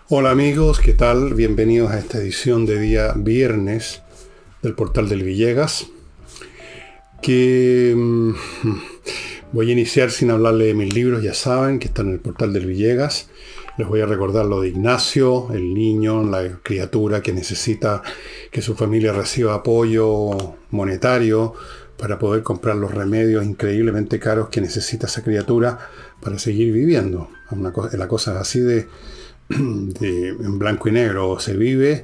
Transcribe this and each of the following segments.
Hola amigos, ¿qué tal? Bienvenidos a esta edición de día viernes del Portal del Villegas, que voy a iniciar sin hablarle de mis libros, ya saben que están en el Portal del Villegas. Les voy a recordar lo de Ignacio, el niño, la criatura que necesita que su familia reciba apoyo monetario para poder comprar los remedios increíblemente caros que necesita esa criatura para seguir viviendo. La cosa es así en blanco y negro: o se vive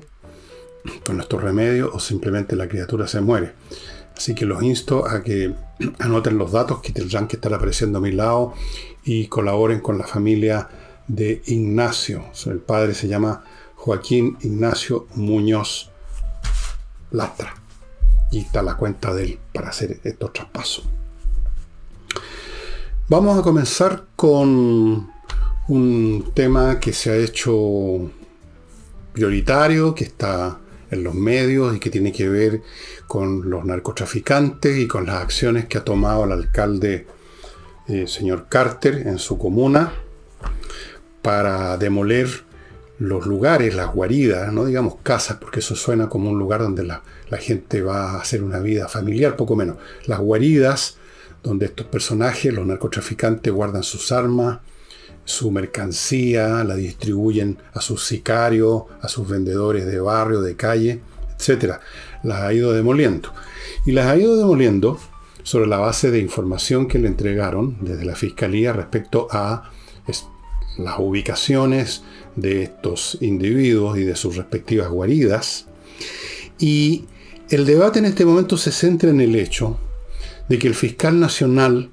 con estos remedios o simplemente la criatura se muere. Así que los insto a que anoten los datos que tendrán que estar apareciendo a mi lado y colaboren con la familia de Ignacio. El padre se llama Joaquín Ignacio Muñoz Lastra y está la cuenta de él para hacer estos traspasos. Vamos a comenzar con un tema que se ha hecho prioritario, que está en los medios y que tiene que ver con los narcotraficantes y con las acciones que ha tomado el alcalde señor Carter en su comuna para demoler los lugares, las guaridas, no digamos casas, porque eso suena como un lugar donde la gente va a hacer una vida familiar, poco menos. Las guaridas donde estos personajes, los narcotraficantes, guardan sus armas, su mercancía, la distribuyen a sus sicarios, a sus vendedores de barrio, de calle, etc. Las ha ido demoliendo. Y las ha ido demoliendo sobre la base de información que le entregaron desde la Fiscalía respecto a las ubicaciones de estos individuos y de sus respectivas guaridas. Y el debate en este momento se centra en el hecho de que el fiscal nacional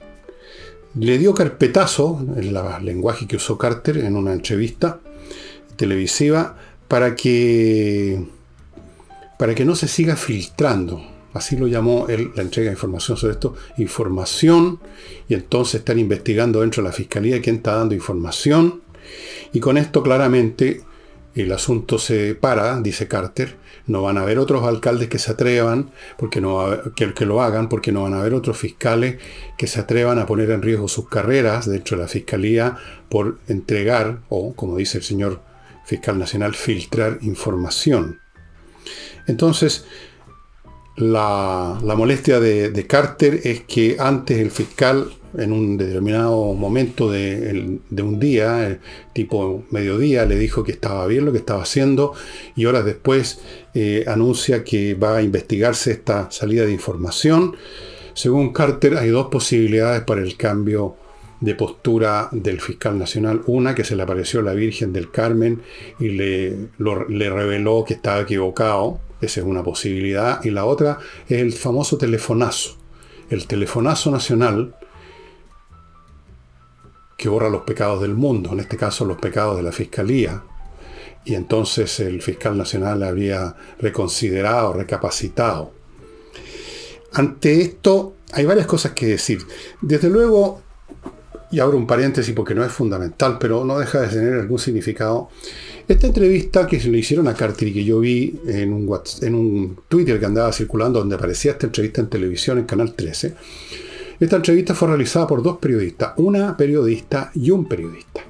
le dio carpetazo, en el lenguaje que usó Carter en una entrevista televisiva, para que no se siga filtrando. Así lo llamó él, la entrega de información sobre esto, información, y entonces están investigando dentro de la Fiscalía quién está dando información, y con esto claramente el asunto se para, dice Carter. No van a haber otros alcaldes que se atrevan, que lo hagan, porque no van a haber otros fiscales que se atrevan a poner en riesgo sus carreras dentro de la Fiscalía por entregar, o como dice el señor fiscal nacional, filtrar información. Entonces, la molestia de Carter es que antes el fiscal, en un determinado momento de un día, tipo mediodía, le dijo que estaba bien lo que estaba haciendo, y horas después anuncia que va a investigarse esta salida de información. Según Carter, hay dos posibilidades para el cambio de postura del fiscal nacional. Una, que se le apareció la Virgen del Carmen y le reveló que estaba equivocado. Esa es una posibilidad. Y la otra es el famoso telefonazo. El telefonazo nacional que borra los pecados del mundo, en este caso los pecados de la Fiscalía. Y entonces el fiscal nacional habría reconsiderado, recapacitado. Ante esto hay varias cosas que decir. Desde luego, y abro un paréntesis porque no es fundamental, pero no deja de tener algún significado. Esta entrevista que se le hicieron a Carter y que yo vi en un Twitter que andaba circulando, donde aparecía esta entrevista en televisión en Canal 13, esta entrevista fue realizada por dos periodistas, una periodista y un periodista.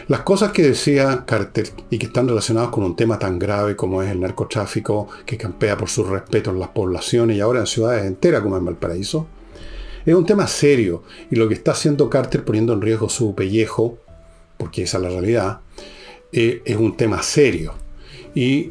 Las cosas que decía Carter y que están relacionadas con un tema tan grave como es el narcotráfico, que campea por su respeto en las poblaciones y ahora en ciudades enteras como en Valparaíso, es un tema serio, y lo que está haciendo Carter, poniendo en riesgo su pellejo, porque esa es la realidad, es un tema serio. Y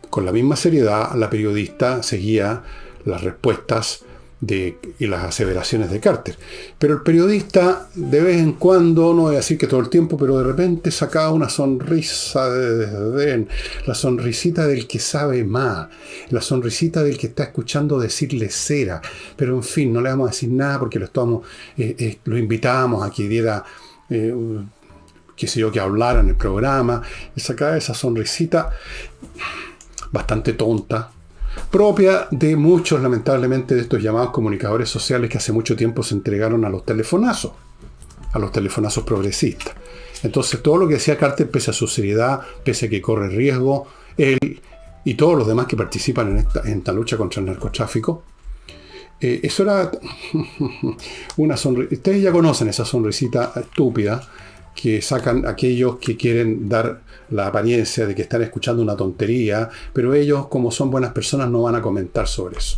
con la misma seriedad la periodista seguía las respuestas y las aseveraciones de Carter. Pero el periodista, de vez en cuando, no voy a decir que todo el tiempo, pero de repente sacaba una sonrisa de desdén, la sonrisita del que sabe más, la sonrisita del que está escuchando decirle cera. Pero en fin, no le vamos a decir nada porque lo invitábamos a que diera, qué sé yo, que hablara en el programa. Y sacaba esa sonrisita bastante tonta, propia de muchos, lamentablemente, de estos llamados comunicadores sociales que hace mucho tiempo se entregaron a los telefonazos progresistas. Entonces, todo lo que decía Carter, pese a su seriedad, pese a que corre riesgo, él y todos los demás que participan en esta lucha contra el narcotráfico, eso era una sonrisa. Ustedes ya conocen esa sonrisita estúpida que sacan aquellos que quieren dar la apariencia de que están escuchando una tontería, pero ellos, como son buenas personas, no van a comentar sobre eso.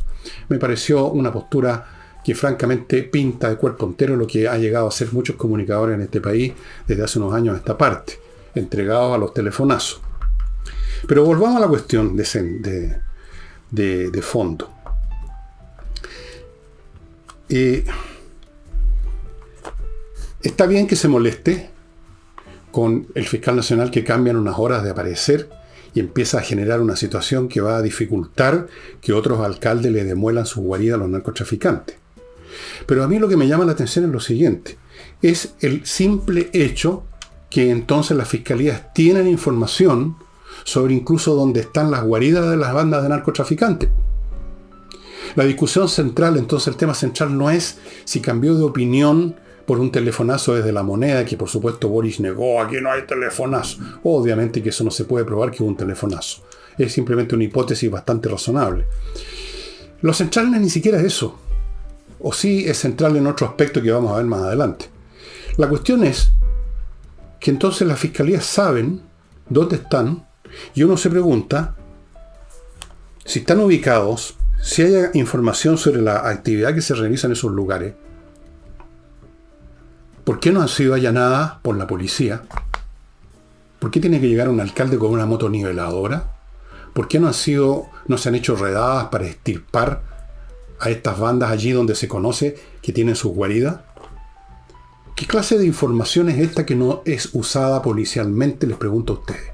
Me pareció una postura que francamente pinta de cuerpo entero lo que ha llegado a ser muchos comunicadores en este país desde hace unos años a esta parte, entregados a los telefonazos. Pero volvamos a la cuestión de fondo. Está bien que se moleste con el fiscal nacional que cambian unas horas de aparecer y empieza a generar una situación que va a dificultar que otros alcaldes le demuelan su guarida a los narcotraficantes. Pero a mí lo que me llama la atención es lo siguiente, es el simple hecho que entonces las fiscalías tienen información sobre incluso dónde están las guaridas de las bandas de narcotraficantes. La discusión central, entonces el tema central no es si cambió de opinión por un telefonazo desde La Moneda, que por supuesto Boris negó, aquí no hay telefonazo. Obviamente que eso no se puede probar que hubo un telefonazo. Es simplemente una hipótesis bastante razonable. Lo central no es ni siquiera eso. O sí es central en otro aspecto que vamos a ver más adelante. La cuestión es que entonces las fiscalías saben dónde están y uno se pregunta si están ubicados, si hay información sobre la actividad que se realiza en esos lugares. ¿Por qué no han sido allanadas por la policía? ¿Por qué tiene que llegar un alcalde con una motoniveladora? ¿Por qué no se han hecho redadas para extirpar a estas bandas allí donde se conoce que tienen sus guaridas? ¿Qué clase de información es esta que no es usada policialmente? Les pregunto a ustedes.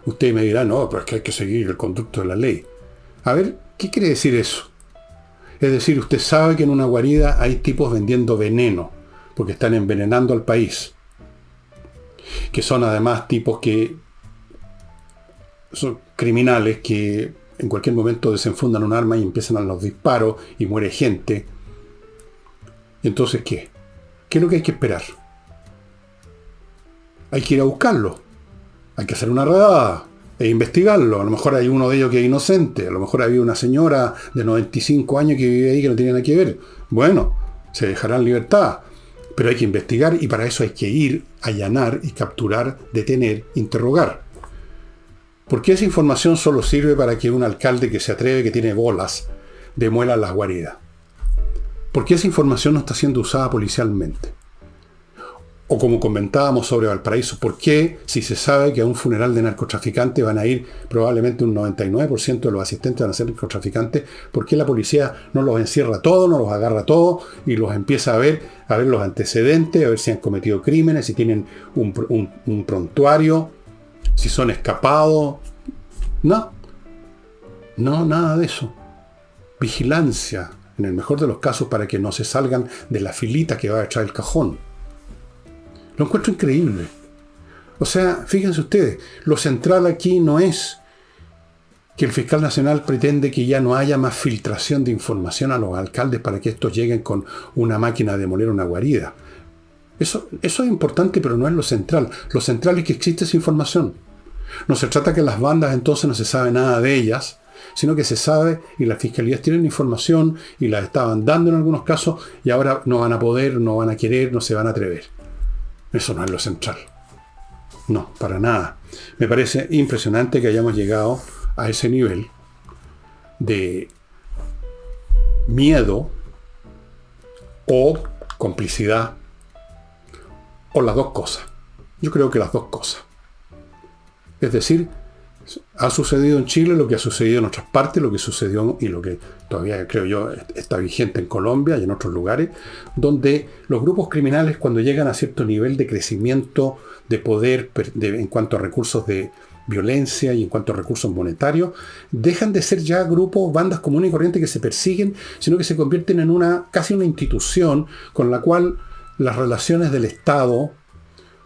Ustedes me dirán, no, pero es que hay que seguir el conducto de la ley. A ver, ¿qué quiere decir eso? Es decir, usted sabe que en una guarida hay tipos vendiendo veneno, porque están envenenando al país. Que son además tipos que son criminales que en cualquier momento desenfundan un arma y empiezan a los disparos y muere gente. Entonces, ¿qué? ¿Qué es lo que hay que esperar? Hay que ir a buscarlo. Hay que hacer una redada e investigarlo. A lo mejor hay uno de ellos que es inocente. A lo mejor había una señora de 95 años que vive ahí que no tiene nada que ver. Bueno, se dejará en libertad. Pero hay que investigar y para eso hay que ir, allanar y capturar, detener, interrogar. ¿Por qué esa información solo sirve para que un alcalde que se atreve, que tiene bolas, demuela las guaridas? ¿Por qué esa información no está siendo usada policialmente? O como comentábamos sobre Valparaíso, ¿por qué, si se sabe que a un funeral de narcotraficantes van a ir probablemente un 99% de los asistentes van a ser narcotraficantes, por qué la policía no los encierra todos, no los agarra todos y los empieza a ver los antecedentes, a ver si han cometido crímenes, si tienen un prontuario, si son escapados? No, nada de eso. Vigilancia, en el mejor de los casos, para que no se salgan de la filita que va detrás del cajón. Lo encuentro increíble. O sea, fíjense ustedes, lo central aquí no es que el fiscal nacional pretende que ya no haya más filtración de información a los alcaldes para que estos lleguen con una máquina de demoler una guarida. Eso es importante, pero no es lo central. Lo central es que existe esa información. No se trata que las bandas entonces no se sabe nada de ellas, sino que se sabe y las fiscalías tienen información y la estaban dando en algunos casos y ahora no van a poder, no van a querer, no se van a atrever. Eso no es lo central. No, para nada. Me parece impresionante que hayamos llegado a ese nivel de miedo o complicidad o las dos cosas. Yo creo que las dos cosas. Es decir, ha sucedido en Chile lo que ha sucedido en otras partes, lo que sucedió y lo que todavía creo yo está vigente en Colombia y en otros lugares, donde los grupos criminales, cuando llegan a cierto nivel de crecimiento, de poder en cuanto a recursos de violencia y en cuanto a recursos monetarios, dejan de ser ya grupos, bandas comunes y corrientes que se persiguen, sino que se convierten en casi una institución con la cual las relaciones del Estado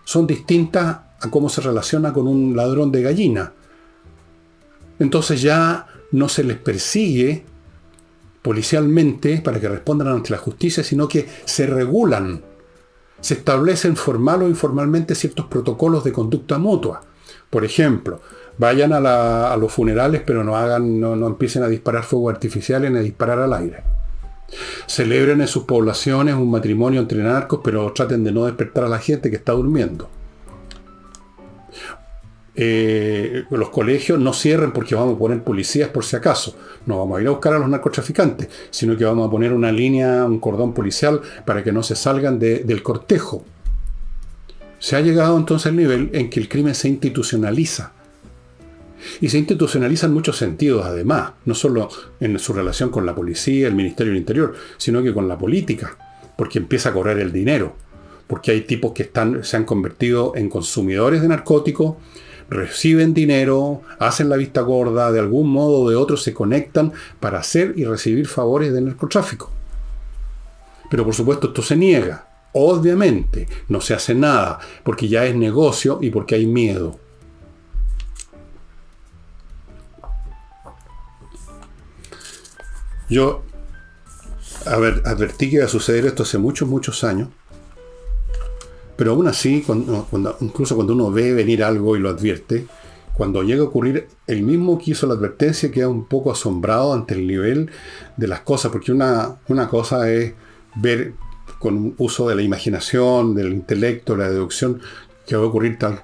son distintas a cómo se relaciona con un ladrón de gallina. Entonces ya no se les persigue policialmente para que respondan ante la justicia, sino que se regulan. Se establecen formal o informalmente ciertos protocolos de conducta mutua. Por ejemplo, vayan a los funerales, pero no empiecen a disparar fuegos artificiales ni a disparar al aire. Celebren en sus poblaciones un matrimonio entre narcos, pero traten de no despertar a la gente que está durmiendo. Los colegios no cierren porque vamos a poner policías por si acaso. No vamos a ir a buscar a los narcotraficantes, sino que vamos a poner una línea, un cordón policial para que no se salgan del cortejo. Se ha llegado entonces al nivel en que el crimen se institucionaliza. Y se institucionaliza en muchos sentidos, además, no solo en su relación con la policía, el Ministerio del Interior, sino que con la política, porque empieza a correr el dinero, porque hay tipos que se han convertido en consumidores de narcóticos, reciben dinero, hacen la vista gorda, de algún modo o de otro se conectan para hacer y recibir favores del narcotráfico. Pero por supuesto esto se niega. Obviamente no se hace nada, porque ya es negocio y porque hay miedo. Yo advertí que iba a suceder esto hace muchos, muchos años, pero aún así, incluso cuando uno ve venir algo y lo advierte, cuando llega a ocurrir, el mismo que hizo la advertencia queda un poco asombrado ante el nivel de las cosas, porque una cosa es ver con uso de la imaginación, del intelecto, la deducción, que va a ocurrir tal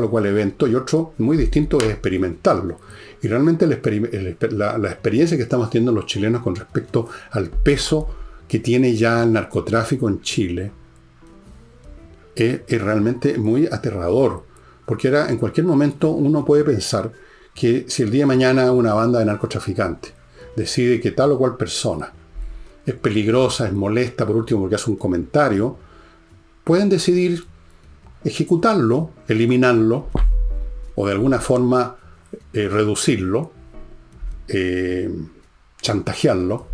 o cual evento, y otro muy distinto es experimentarlo. Y realmente la experiencia que estamos teniendo los chilenos con respecto al peso que tiene ya el narcotráfico en Chile es realmente muy aterrador. Porque en cualquier momento uno puede pensar que si el día de mañana una banda de narcotraficantes decide que tal o cual persona es peligrosa, es molesta, por último porque hace un comentario, pueden decidir ejecutarlo, eliminarlo, o de alguna forma reducirlo, chantajearlo,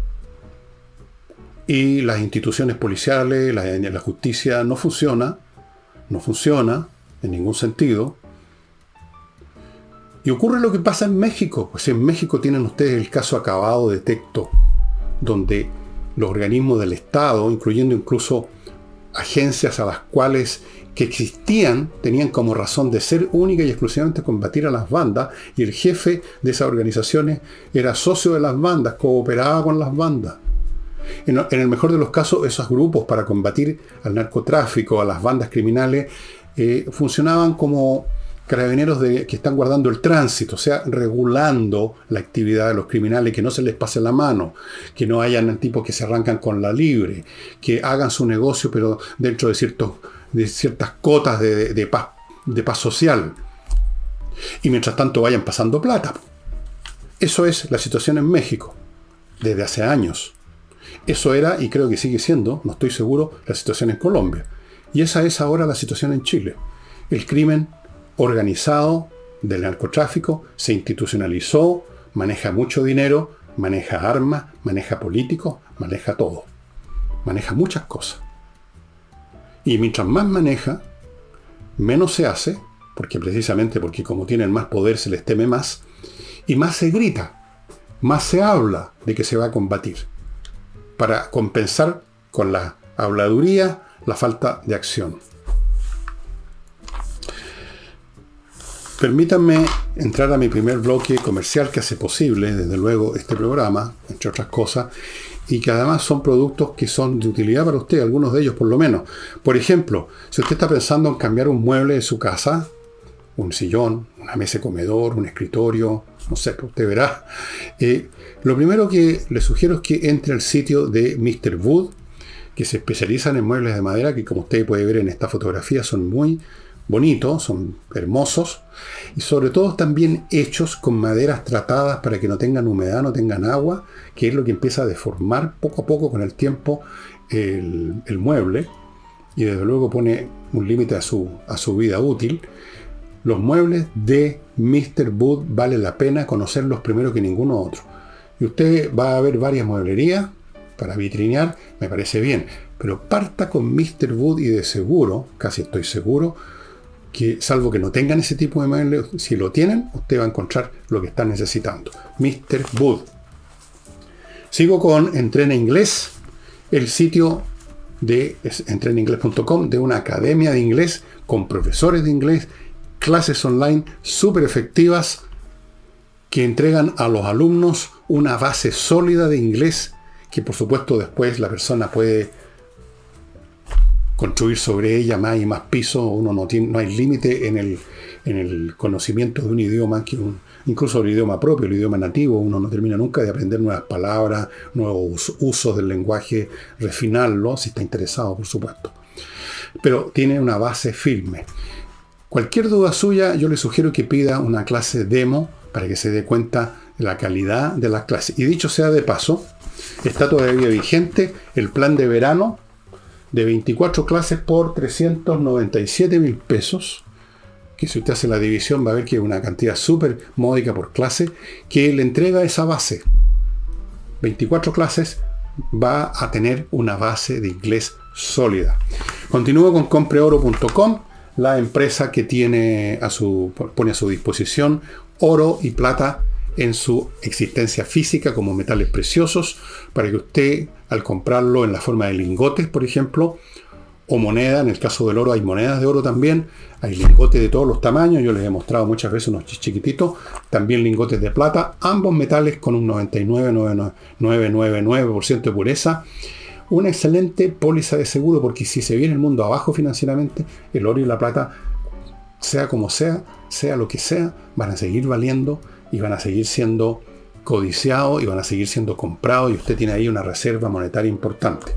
y las instituciones policiales, la justicia no funciona en ningún sentido. Y ocurre lo que pasa en México. Pues en México tienen ustedes el caso acabado de Tecto, donde los organismos del Estado, incluyendo incluso agencias a las cuales que existían, tenían como razón de ser única y exclusivamente combatir a las bandas, y el jefe de esas organizaciones era socio de las bandas, cooperaba con las bandas. En el mejor de los casos, esos grupos para combatir al narcotráfico, a las bandas criminales, funcionaban como carabineros que están guardando el tránsito, o sea, regulando la actividad de los criminales, que no se les pase la mano, que no hayan tipos que se arrancan con la libre, que hagan su negocio, pero dentro de ciertas cotas de paz social. Y mientras tanto vayan pasando plata. Eso es la situación en México, desde hace años. Eso era, y creo que sigue siendo, no estoy seguro, la situación en Colombia. Y esa es ahora la situación en Chile. El crimen organizado del narcotráfico se institucionalizó, maneja mucho dinero, maneja armas, maneja políticos, maneja todo. Maneja muchas cosas. Y mientras más maneja, menos se hace, porque como tienen más poder se les teme más, y más se grita, más se habla de que se va a combatir, para compensar con la habladuría la falta de acción. Permítanme entrar a mi primer bloque comercial que hace posible, desde luego, este programa, entre otras cosas, y que además son productos que son de utilidad para usted, algunos de ellos por lo menos. Por ejemplo, si usted está pensando en cambiar un mueble de su casa, un sillón, una mesa de comedor, un escritorio, no sé, usted verá. Lo primero que le sugiero es que entre al sitio de Mr. Wood, que se especializan en muebles de madera, que como usted puede ver en esta fotografía son muy bonitos, son hermosos, y sobre todo también hechos con maderas tratadas para que no tengan humedad, no tengan agua, que es lo que empieza a deformar poco a poco con el tiempo el mueble, y desde luego pone un límite a su vida útil. Los muebles de Mr. Wood vale la pena conocerlos primero que ninguno otro. Y usted va a ver varias mueblerías para vitrinear, me parece bien, pero parta con Mr. Wood y de seguro, casi estoy seguro, que salvo que no tengan ese tipo de muebles, si lo tienen, usted va a encontrar lo que está necesitando. Mr. Wood. Sigo con Entrena Inglés, el sitio de entrenainglés.com, de una academia de inglés con profesores de inglés, clases online súper efectivas que entregan a los alumnos una base sólida de inglés que por supuesto después la persona puede construir sobre ella más y más pisos. Uno no hay límite en el conocimiento de un idioma, incluso el idioma propio, el idioma nativo. Uno no termina nunca de aprender nuevas palabras, nuevos usos del lenguaje, refinarlo, si está interesado, por supuesto. Pero tiene una base firme. Cualquier duda suya, yo le sugiero que pida una clase demo para que se dé cuenta de la calidad de las clases. Y dicho sea de paso, está todavía vigente el plan de verano de 24 clases por 397.000 pesos, que si usted hace la división va a ver que es una cantidad súper módica por clase, que le entrega esa base. 24 clases va a tener una base de inglés sólida. Continúo con compreoro.com, la empresa que pone a su disposición oro y plata en su existencia física como metales preciosos, para que usted, al comprarlo en la forma de lingotes, por ejemplo, o moneda, en el caso del oro hay monedas de oro también, hay lingotes de todos los tamaños, yo les he mostrado muchas veces unos chiquititos, también lingotes de plata, ambos metales con un 99,999% de pureza, una excelente póliza de seguro, porque si se viene el mundo abajo financieramente, el oro y la plata, sea como sea lo que sea, van a seguir valiendo y van a seguir siendo codiciados y van a seguir siendo comprados, y usted tiene ahí una reserva monetaria importante.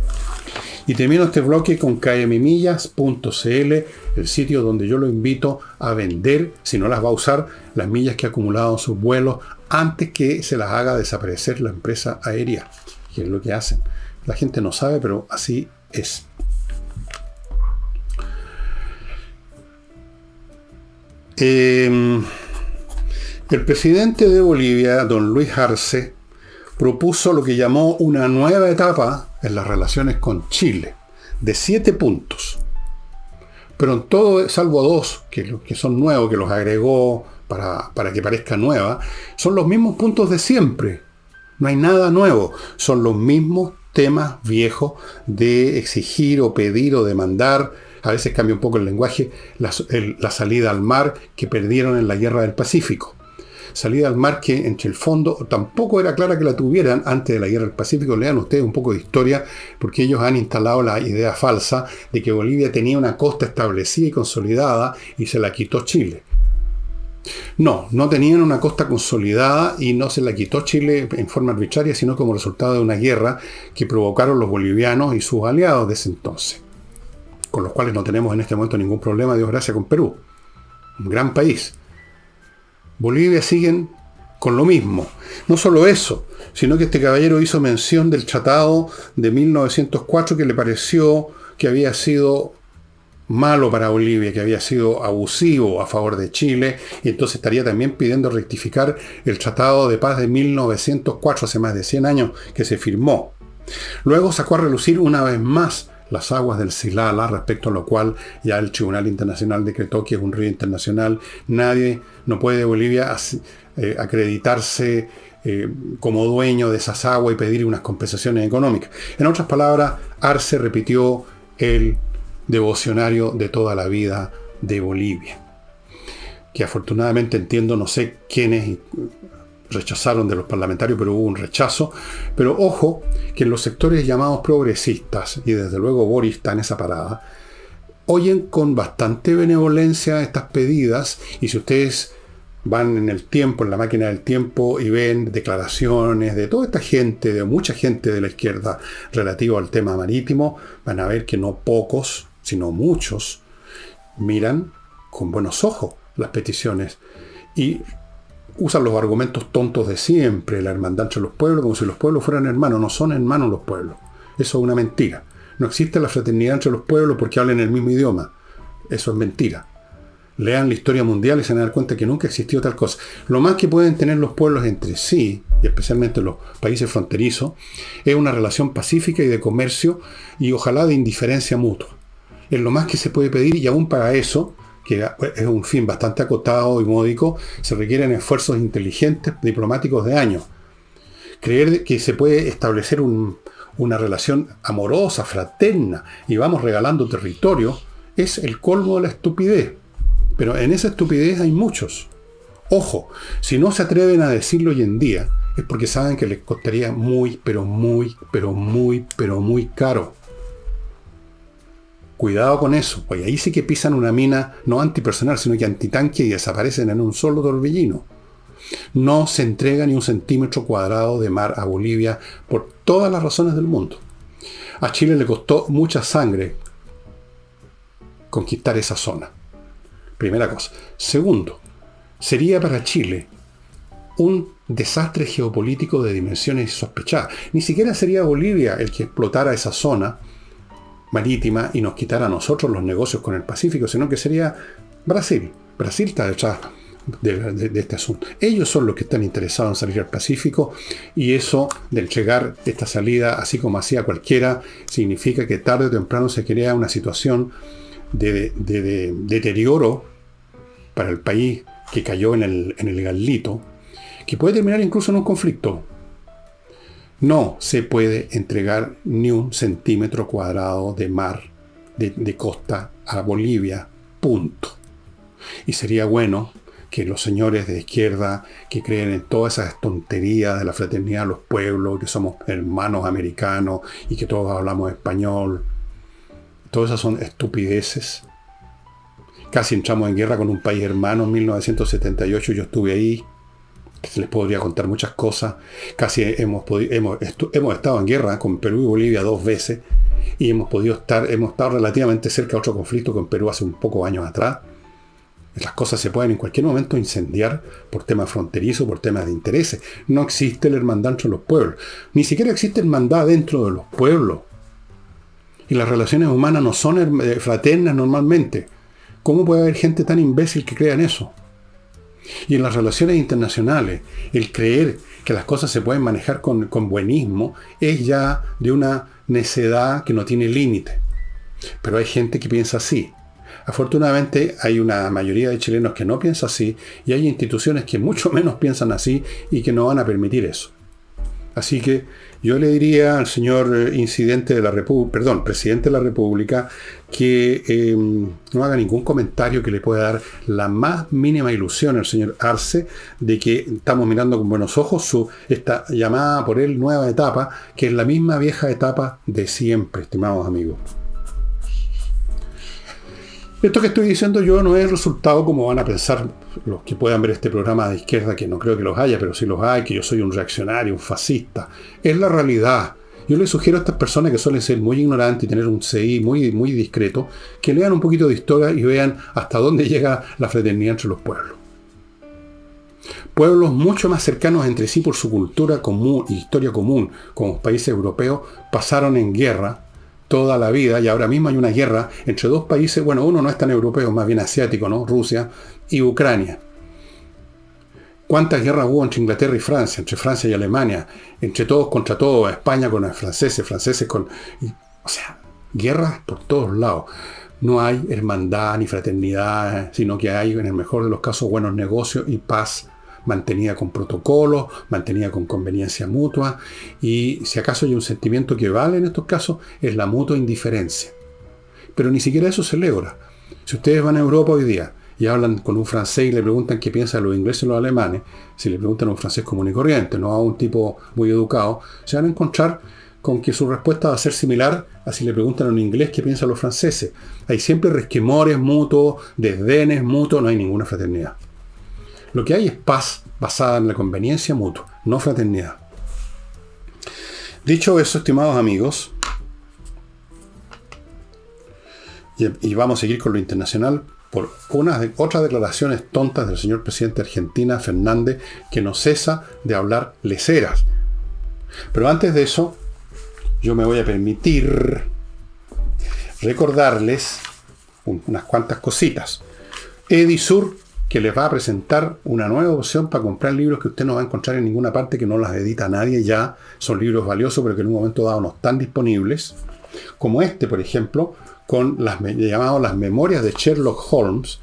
Y termino este bloque con kmmillas.cl, el sitio donde yo lo invito a vender, si no las va a usar, las millas que ha acumulado en sus vuelos antes que se las haga desaparecer la empresa aérea, que es lo que hacen. La gente no sabe, pero así es. El presidente de Bolivia, don Luis Arce, propuso lo que llamó una nueva etapa en las relaciones con Chile, de 7 puntos. Pero en todo, salvo 2, que son nuevos, que los agregó para que parezca nueva, son los mismos puntos de siempre. No hay nada nuevo. Son los mismos temas viejos de exigir o pedir o demandar. A veces cambia un poco el lenguaje, la salida al mar que perdieron en la Guerra del Pacífico. Salida al mar que, entre el fondo, tampoco era clara que la tuvieran antes de la Guerra del Pacífico. Lean ustedes un poco de historia, porque ellos han instalado la idea falsa de que Bolivia tenía una costa establecida y consolidada y se la quitó Chile. No tenían una costa consolidada y no se la quitó Chile en forma arbitraria, sino como resultado de una guerra que provocaron los bolivianos y sus aliados de ese entonces, con los cuales no tenemos en este momento ningún problema, Dios gracias, con Perú. Un gran país. Bolivia siguen con lo mismo. No solo eso, sino que este caballero hizo mención del tratado de 1904 que le pareció que había sido malo para Bolivia, que había sido abusivo a favor de Chile, y entonces estaría también pidiendo rectificar el Tratado de Paz de 1904, hace más de 100 años que se firmó. Luego sacó a relucir una vez más las aguas del Silala, respecto a lo cual ya el Tribunal Internacional decretó que es un río internacional. Nadie, no puede de Bolivia acreditarse como dueño de esas aguas y pedir unas compensaciones económicas. En otras palabras, Arce repitió el devocionario de toda la vida de Bolivia, que afortunadamente entiendo, no sé quiénes rechazaron de los parlamentarios, pero hubo un rechazo. Pero ojo, que en los sectores llamados progresistas, y desde luego Boris está en esa parada, oyen con bastante benevolencia estas pedidas, y si ustedes van en el tiempo, en la máquina del tiempo, y ven declaraciones de toda esta gente, de mucha gente de la izquierda relativo al tema marítimo, van a ver que no pocos, sino muchos, miran con buenos ojos las peticiones y usan los argumentos tontos de siempre, la hermandad entre los pueblos, como si los pueblos fueran hermanos. No son hermanos los pueblos. Eso es una mentira. No existe la fraternidad entre los pueblos porque hablan el mismo idioma. Eso es mentira. Lean la historia mundial y se van a dar cuenta que nunca existió tal cosa. Lo más que pueden tener los pueblos entre sí, y especialmente los países fronterizos, es una relación pacífica y de comercio, y ojalá de indiferencia mutua. Es lo más que se puede pedir, y aún para eso, que es un fin bastante acotado y módico, se requieren esfuerzos inteligentes diplomáticos de años. Creer que se puede establecer una relación amorosa, fraterna, y vamos regalando territorio, es el colmo de la estupidez. Pero en esa estupidez hay muchos. Ojo, si no se atreven a decirlo hoy en día, es porque saben que les costaría muy, pero muy, pero muy, pero muy caro. Cuidado con eso, pues ahí sí que pisan una mina no antipersonal, sino que antitanque y desaparecen en un solo torbellino. No se entrega ni un centímetro cuadrado de mar a Bolivia por todas las razones del mundo. A Chile le costó mucha sangre conquistar esa zona. Primera cosa. Segundo, sería para Chile un desastre geopolítico de dimensiones insospechadas. Ni siquiera sería Bolivia el que explotara esa zona marítima y nos quitara a nosotros los negocios con el Pacífico, sino que sería Brasil. Brasil está detrás de este asunto. Ellos son los que están interesados en salir al Pacífico, y eso de entregar esta salida así como hacía cualquiera significa que tarde o temprano se crea una situación de deterioro para el país que cayó en el Garlito, que puede terminar incluso en un conflicto. No se puede entregar ni un centímetro cuadrado de mar, de costa a Bolivia, punto. Y sería bueno que los señores de izquierda que creen en todas esas tonterías de la fraternidad de los pueblos, que somos hermanos americanos y que todos hablamos español, todas esas son estupideces. Casi entramos en guerra con un país hermano en 1978, yo estuve ahí. Les podría contar muchas cosas. Casi hemos estado en guerra con Perú y Bolivia 2 veces, y hemos estado relativamente cerca de otro conflicto con Perú hace un poco años atrás. Las cosas se pueden en cualquier momento incendiar por temas fronterizos, por temas de intereses. No existe la hermandad entre los pueblos. Ni siquiera existe hermandad dentro de los pueblos. Y las relaciones humanas no son fraternas normalmente. ¿Cómo puede haber gente tan imbécil que crea en eso? Y en las relaciones internacionales, el creer que las cosas se pueden manejar con buenismo es ya de una necedad que no tiene límite. Pero hay gente que piensa así. Afortunadamente hay una mayoría de chilenos que no piensa así, y hay instituciones que mucho menos piensan así y que no van a permitir eso. Así que yo le diría al señor presidente de la República, que no haga ningún comentario que le pueda dar la más mínima ilusión al señor Arce de que estamos mirando con buenos ojos esta llamada por él nueva etapa, que es la misma vieja etapa de siempre, estimados amigos. Esto que estoy diciendo yo no es el resultado, como van a pensar los que puedan ver este programa de izquierda, que no creo que los haya, pero si los hay, que yo soy un reaccionario, un fascista. Es la realidad. Yo les sugiero a estas personas que suelen ser muy ignorantes y tener un CI muy, muy discreto, que lean un poquito de historia y vean hasta dónde llega la fraternidad entre los pueblos. Pueblos mucho más cercanos entre sí por su cultura común y historia común, como los países europeos, pasaron en guerra toda la vida, y ahora mismo hay una guerra entre dos países, bueno, uno no es tan europeo, más bien asiático, ¿no? Rusia y Ucrania. ¿Cuántas guerras hubo entre Inglaterra y Francia, entre Francia y Alemania, entre todos contra todos, España con los franceses con... O sea, guerras por todos lados. No hay hermandad ni fraternidad, sino que hay, en el mejor de los casos, buenos negocios y paz, mantenida con protocolos, mantenida con conveniencia mutua, y si acaso hay un sentimiento que vale en estos casos, es la mutua indiferencia. Pero ni siquiera eso se logra. Si ustedes van a Europa hoy día y hablan con un francés y le preguntan qué piensa de los ingleses y los alemanes, si le preguntan a un francés común y corriente, no a un tipo muy educado, se van a encontrar con que su respuesta va a ser similar a si le preguntan a un inglés qué piensan los franceses. Hay siempre resquemores mutuos, desdenes mutuos, no hay ninguna fraternidad. Lo que hay es paz basada en la conveniencia mutua, no fraternidad. Dicho eso, estimados amigos, y vamos a seguir con lo internacional por otras declaraciones tontas del señor presidente de Argentina, Fernández, que no cesa de hablar leceras. Pero antes de eso, yo me voy a permitir recordarles unas cuantas cositas. Edisur, que les va a presentar una nueva opción para comprar libros que usted no va a encontrar en ninguna parte, que no las edita nadie ya. Son libros valiosos, pero que en un momento dado no están disponibles. Como este, por ejemplo, con las memorias de Sherlock Holmes,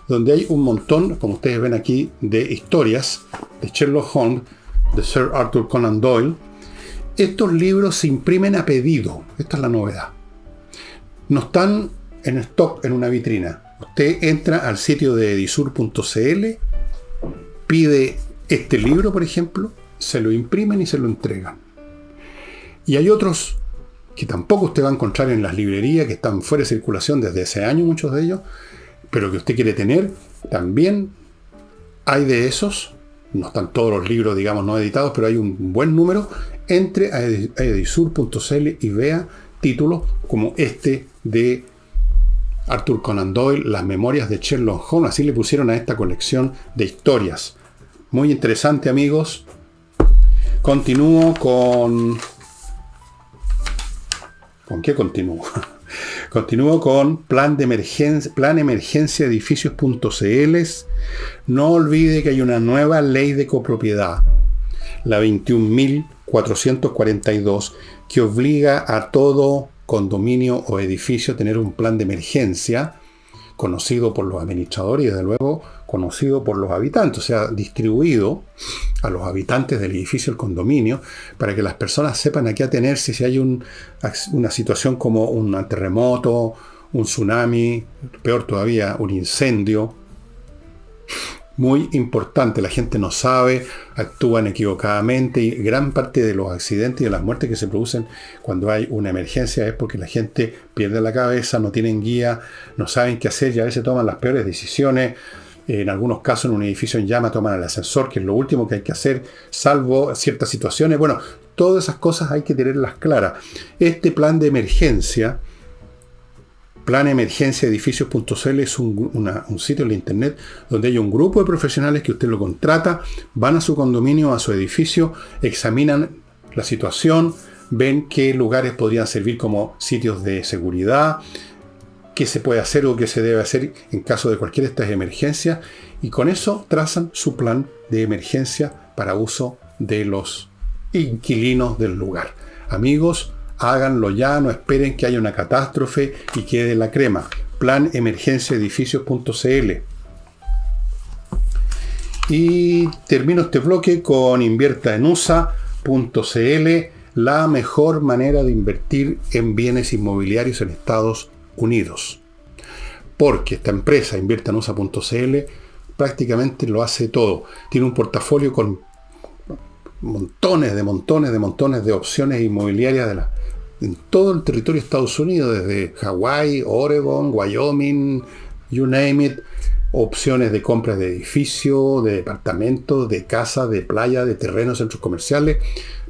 donde hay un montón, como ustedes ven aquí, de historias de Sherlock Holmes, de Sir Arthur Conan Doyle. Estos libros se imprimen a pedido. Esta es la novedad. No están en stock en una vitrina. Usted entra al sitio de edisur.cl, pide este libro, por ejemplo, se lo imprimen y se lo entregan. Y hay otros que tampoco usted va a encontrar en las librerías, que están fuera de circulación desde hace años, muchos de ellos, pero que usted quiere tener. También hay de esos, no están todos los libros, digamos, no editados, pero hay un buen número. Entre a edisur.cl y vea títulos como este de Arthur Conan Doyle, Las memorias de Sherlock Holmes. Así le pusieron a esta colección de historias. Muy interesante, amigos. Continúo con... ¿Con qué continúo? Continúo con plan emergencia edificios.cl. No olvide que hay una nueva ley de copropiedad, la 21.442, que obliga a todo condominio o edificio a tener un plan de emergencia conocido por los administradores y desde luego conocido por los habitantes, o sea, distribuido a los habitantes del edificio, el condominio, para que las personas sepan a qué atenerse si hay una situación como un terremoto, un tsunami, peor todavía, un incendio. Muy importante, la gente no sabe, actúan equivocadamente y gran parte de los accidentes y de las muertes que se producen cuando hay una emergencia es porque la gente pierde la cabeza, no tienen guía, no saben qué hacer y a veces toman las peores decisiones. En algunos casos, en un edificio en llama, toman el ascensor, que es lo último que hay que hacer, salvo ciertas situaciones. Bueno, todas esas cosas hay que tenerlas claras. Este plan de emergencia, planemergenciaedificios.cl, es un sitio en la internet donde hay un grupo de profesionales que usted lo contrata, van a su condominio, a su edificio, examinan la situación, ven qué lugares podrían servir como sitios de seguridad, qué se puede hacer o qué se debe hacer en caso de cualquiera de estas emergencias, y con eso trazan su plan de emergencia para uso de los inquilinos del lugar. Amigos, háganlo ya, no esperen que haya una catástrofe y quede la crema. Planemergenciaedificios.cl. Y termino este bloque con inviertaenusa.cl, la mejor manera de invertir en bienes inmobiliarios en Estados Unidos. Porque esta empresa, inviertaenusa.cl, prácticamente lo hace todo. Tiene un portafolio con montones de opciones inmobiliarias en todo el territorio de Estados Unidos, desde Hawái, Oregon, Wyoming, you name it. Opciones de compras de edificios, de departamentos, de casas, de playa, de terrenos, centros comerciales.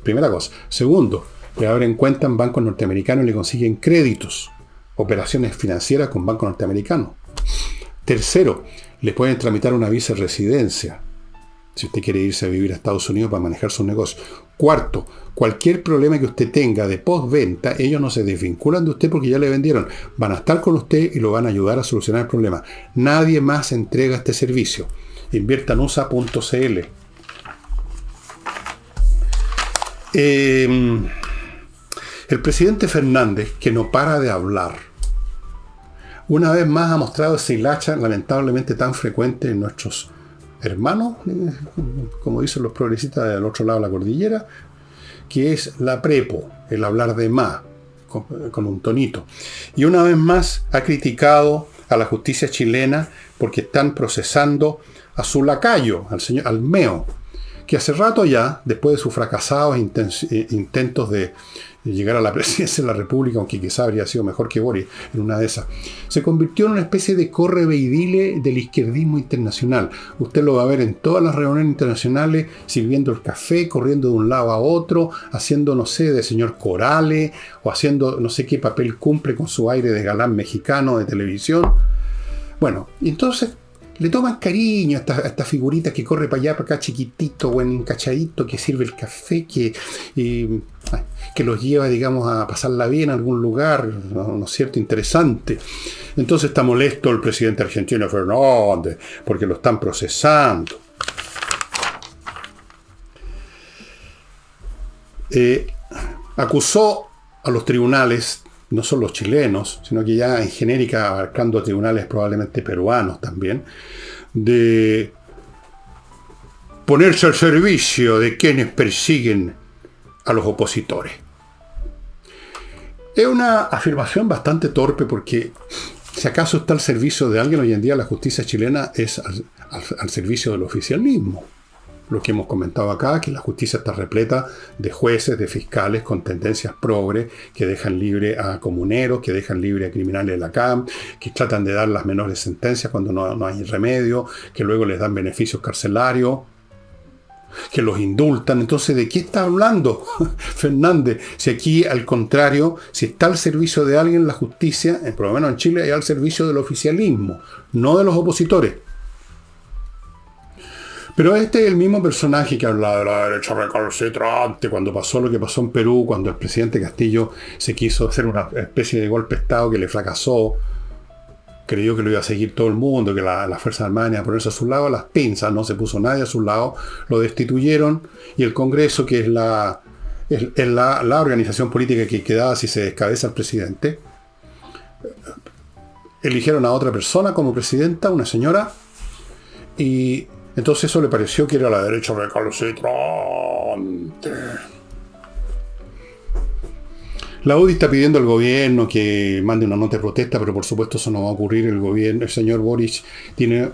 Primera cosa. Segundo, le abren cuenta en bancos norteamericanos y le consiguen créditos, operaciones financieras con bancos norteamericanos. Tercero, le pueden tramitar una visa de residencia si usted quiere irse a vivir a Estados Unidos para manejar sus negocios. Cuarto, cualquier problema que usted tenga de postventa, ellos no se desvinculan de usted porque ya le vendieron. Van a estar con usted y lo van a ayudar a solucionar el problema. Nadie más entrega este servicio. Inviertanusa.cl. El presidente Fernández, que no para de hablar, una vez más ha mostrado esa hilacha lamentablemente tan frecuente en nuestros hermanos, como dicen los progresistas del otro lado de la cordillera, que es la prepo, el hablar de más, con un tonito. Y una vez más ha criticado a la justicia chilena porque están procesando a su lacayo, al señor Almeo, que hace rato ya, después de sus fracasados intentos de llegar a la presidencia de la República, aunque quizá habría sido mejor que Boris en una de esas, se convirtió en una especie de correveidile del izquierdismo internacional. Usted lo va a ver en todas las reuniones internacionales, sirviendo el café, corriendo de un lado a otro, haciendo, no sé, de señor Corales, o haciendo no sé qué papel cumple con su aire de galán mexicano de televisión. Bueno, y entonces le toman cariño a esta figurita que corre para allá, para acá, chiquitito, buen encachadito, que sirve el café, que los lleva, digamos, a pasarla bien a algún lugar, ¿no es cierto?, interesante. Entonces está molesto el presidente argentino Fernández, porque lo están procesando. Acusó a los tribunales, no solo los chilenos, sino que ya en genérica, abarcando tribunales probablemente peruanos también, de ponerse al servicio de quienes persiguen a los opositores. Es una afirmación bastante torpe porque si acaso está al servicio de alguien hoy en día, la justicia chilena es al servicio del oficialismo. lo que hemos comentado acá, que la justicia está repleta de jueces, de fiscales con tendencias progres, que dejan libre a comuneros, que dejan libre a criminales de la CAM, que tratan de dar las menores sentencias cuando no hay remedio, que luego les dan beneficios carcelarios, que los indultan. Entonces, ¿de qué está hablando Fernández? Si aquí, al contrario, si está al servicio de alguien la justicia, por lo menos en Chile, es al servicio del oficialismo, no de los opositores. Pero este es el mismo personaje que hablaba de la derecha recalcitrante cuando pasó lo que pasó en Perú, cuando el presidente Castillo se quiso hacer una especie de golpe de Estado que le fracasó. Creyó que lo iba a seguir todo el mundo, que las Fuerzas Armadas iban a ponerse a su lado, las pinzas, no se puso nadie a su lado, lo destituyeron, y el Congreso, que es la organización política que quedaba si se descabeza el presidente, eligieron a otra persona como presidenta, una señora, y entonces eso le pareció que era la derecha recalcitrante. La UDI está pidiendo al gobierno que mande una nota de protesta, pero por supuesto eso no va a ocurrir. El señor Boric tiene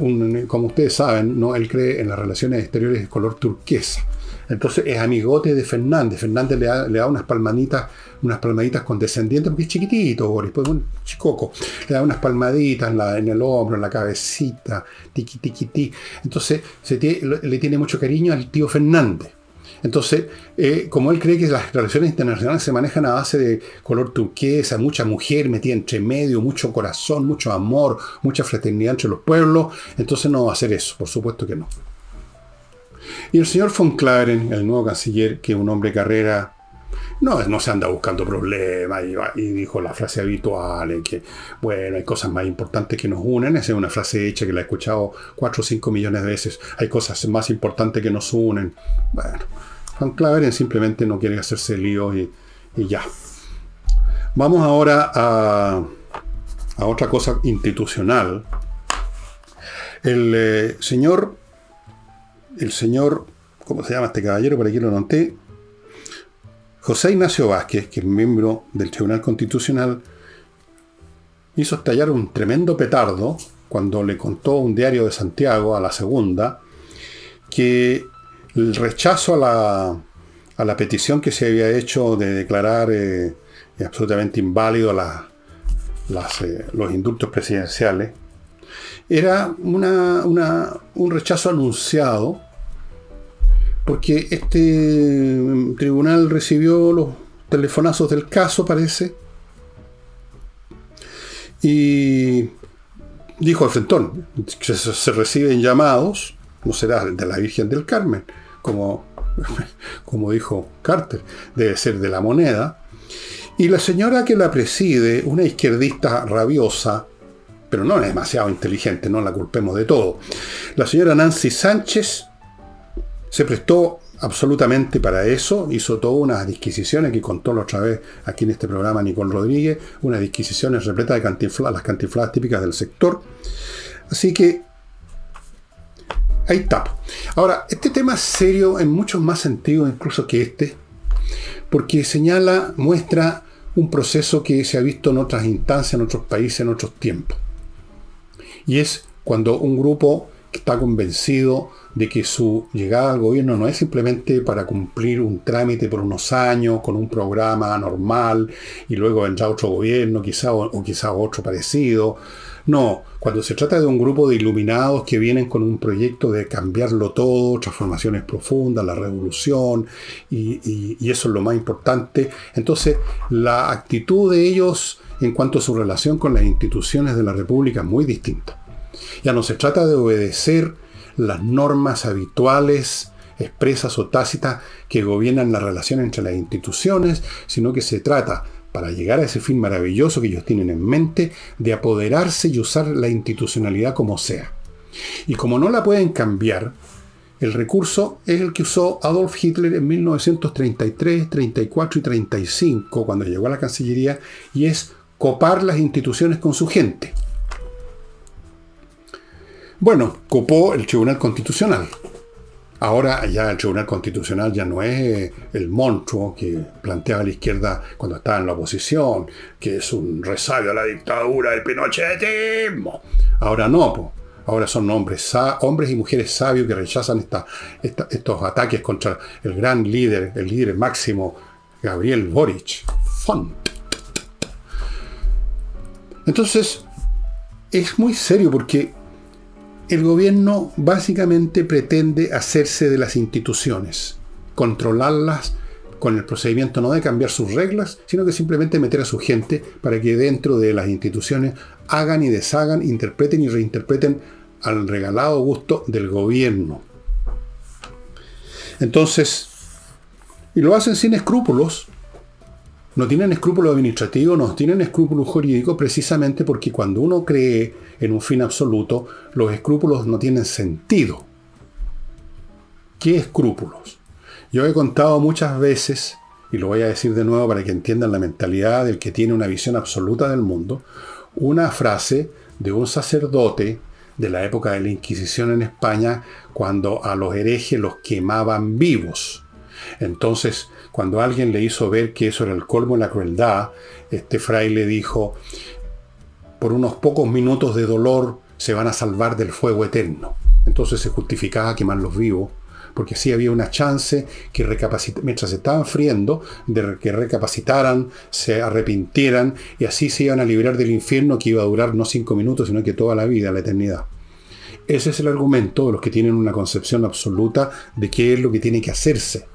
como ustedes saben, ¿no? Él cree en las relaciones exteriores de color turquesa. Entonces es amigote de Fernández. Fernández le da unas palmaditas condescendientes, porque es chiquitito Boric, pues un chicoco. Le da unas palmaditas en el hombro, en la cabecita, tiqui, tiqui, tiqui. Entonces le tiene mucho cariño al tío Fernández. Entonces, como él cree que las relaciones internacionales se manejan a base de color turquesa, mucha mujer metida entre medio, mucho corazón, mucho amor, mucha fraternidad entre los pueblos, entonces no va a hacer eso, por supuesto que no. Y el señor von Claveren, el nuevo canciller, que es un hombre de carrera, no se anda buscando problemas, y dijo la frase habitual, que bueno, hay cosas más importantes que nos unen. Esa es una frase hecha que la he escuchado 4 o 5 millones de veces. Hay cosas más importantes que nos unen. Bueno, von Claveren simplemente no quiere hacerse lío y ya. Vamos ahora a otra cosa institucional. El señor, ¿cómo se llama este caballero? Por aquí lo anoté. José Ignacio Vázquez, que es miembro del Tribunal Constitucional, hizo estallar un tremendo petardo cuando le contó a un diario de Santiago, a La Segunda, que el rechazo a la petición que se había hecho de declarar absolutamente inválido los indultos presidenciales era un rechazo anunciado, porque este tribunal recibió los telefonazos del caso, parece, y dijo al frentón que se reciben llamados, no será de la Virgen del Carmen, como dijo Carter, debe ser de La Moneda. Y la señora que la preside, una izquierdista rabiosa, pero no es demasiado inteligente, no la culpemos de todo, la señora Nancy Sánchez, se prestó absolutamente para eso, hizo todas unas disquisiciones que contó la otra vez aquí en este programa Nicole Rodríguez, unas disquisiciones repletas de cantinfladas, las cantinfladas típicas del sector. Así que ahí está. Ahora, este tema es serio en muchos más sentidos incluso que este, porque muestra un proceso que se ha visto en otras instancias, en otros países, en otros tiempos. Y es cuando un grupo está convencido de que su llegada al gobierno no es simplemente para cumplir un trámite por unos años, con un programa normal, y luego vendrá otro gobierno, quizá otro parecido. No, cuando se trata de un grupo de iluminados que vienen con un proyecto de cambiarlo todo, transformaciones profundas, la revolución, y eso es lo más importante. Entonces, la actitud de ellos en cuanto a su relación con las instituciones de la República es muy distinta. Ya no se trata de obedecer las normas habituales, expresas o tácitas, que gobiernan la relación entre las instituciones, sino que se trata, para llegar a ese fin maravilloso que ellos tienen en mente, de apoderarse y usar la institucionalidad como sea. Y como no la pueden cambiar, el recurso es el que usó Adolf Hitler en 1933, 34 y 35, cuando llegó a la Cancillería, y es copar las instituciones con su gente. Bueno, copó el Tribunal Constitucional. Ahora ya el Tribunal Constitucional ya no es el monstruo que planteaba la izquierda cuando estaba en la oposición, que es un resabio a la dictadura del pinochetismo. Ahora no, Ahora son hombres y mujeres sabios que rechazan estos ataques contra el gran líder, el líder máximo, Gabriel Boric. Entonces, es muy serio porque el gobierno básicamente pretende hacerse de las instituciones, controlarlas con el procedimiento no de cambiar sus reglas, sino que simplemente meter a su gente para que dentro de las instituciones hagan y deshagan, interpreten y reinterpreten al regalado gusto del gobierno. Entonces, y lo hacen sin escrúpulos. No tienen escrúpulos administrativos, no tienen escrúpulos jurídicos, precisamente porque cuando uno cree en un fin absoluto, los escrúpulos no tienen sentido. ¿Qué escrúpulos? Yo he contado muchas veces, y lo voy a decir de nuevo para que entiendan la mentalidad del que tiene una visión absoluta del mundo, una frase de un sacerdote de la época de la Inquisición en España, cuando a los herejes los quemaban vivos. Entonces, cuando alguien le hizo ver que eso era el colmo de la crueldad, este fraile dijo: por unos pocos minutos de dolor se van a salvar del fuego eterno. Entonces se justificaba quemarlos vivos, porque así había una chance que mientras se estaban friendo, de que recapacitaran, se arrepintieran, y así se iban a librar del infierno, que iba a durar no 5 minutos, sino que toda la vida, la eternidad. Ese es el argumento de los que tienen una concepción absoluta de qué es lo que tiene que hacerse.